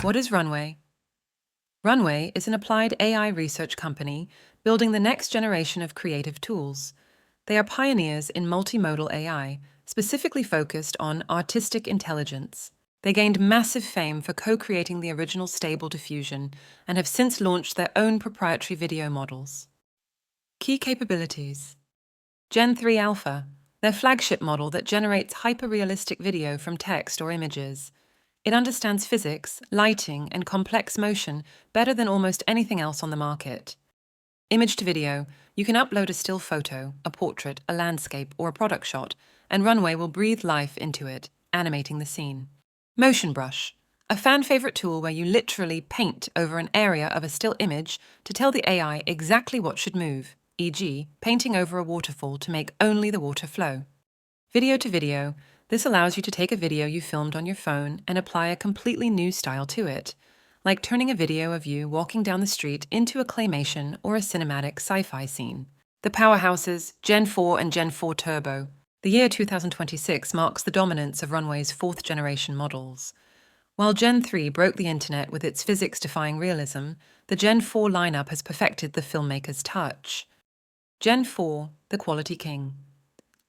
What is Runway? Runway is an applied AI research company building the next generation of creative tools. They are pioneers in multimodal AI, specifically focused on artistic intelligence. They gained massive fame for co-creating the original Stable Diffusion and have since launched their own proprietary video models. Key capabilities. Gen 3 Alpha, their flagship model that generates hyper-realistic video from text or images. It understands physics, lighting, and complex motion better than almost anything else on the market. Image to video, you can upload a still photo, a portrait, a landscape, or a product shot, and Runway will breathe life into it, animating the scene. Motion brush, a fan-favorite tool where you literally paint over an area of a still image to tell the AI exactly what should move, e.g., painting over a waterfall to make only the water flow. Video to video, this allows you to take a video you filmed on your phone and apply a completely new style to it, like turning a video of you walking down the street into a claymation or a cinematic sci-fi scene. The powerhouses, Gen 4 and Gen 4 Turbo. The year 2026 marks the dominance of Runway's fourth-generation models. While Gen 3 broke the internet with its physics-defying realism, the Gen 4 lineup has perfected the filmmaker's touch. Gen 4, the Quality King.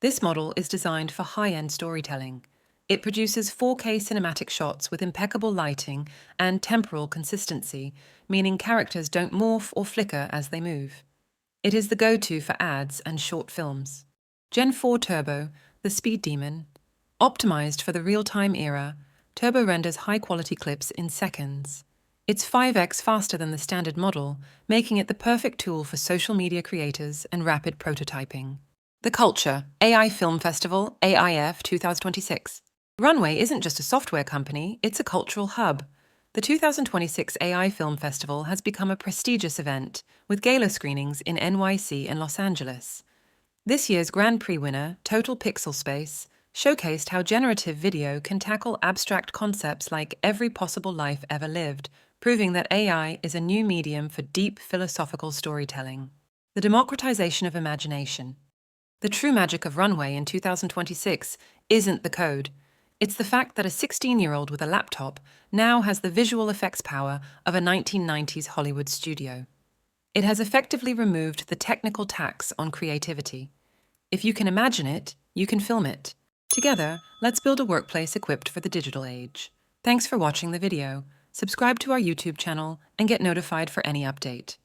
This model is designed for high-end storytelling. It produces 4K cinematic shots with impeccable lighting and temporal consistency, meaning characters don't morph or flicker as they move. It is the go-to for ads and short films. Gen 4 Turbo, the Speed Demon. Optimized for the real-time era, Turbo renders high-quality clips in seconds. It's 5x faster than the standard model, making it the perfect tool for social media creators and rapid prototyping. The Culture, AI Film Festival, AIF 2026. Runway isn't just a software company, it's a cultural hub. The 2026 AI Film Festival has become a prestigious event, with gala screenings in NYC and Los Angeles. This year's Grand Prix winner, Total Pixel Space, showcased how generative video can tackle abstract concepts like every possible life ever lived, proving that AI is a new medium for deep philosophical storytelling. The democratization of imagination. The true magic of Runway in 2026 isn't the code. It's the fact that a 16-year-old with a laptop now has the visual effects power of a 1990s Hollywood studio. It has effectively removed the technical tax on creativity. If you can imagine it, you can film it. Together, let's build a workplace equipped for the digital age. Thanks for watching the video. Subscribe to our YouTube channel and get notified for any update.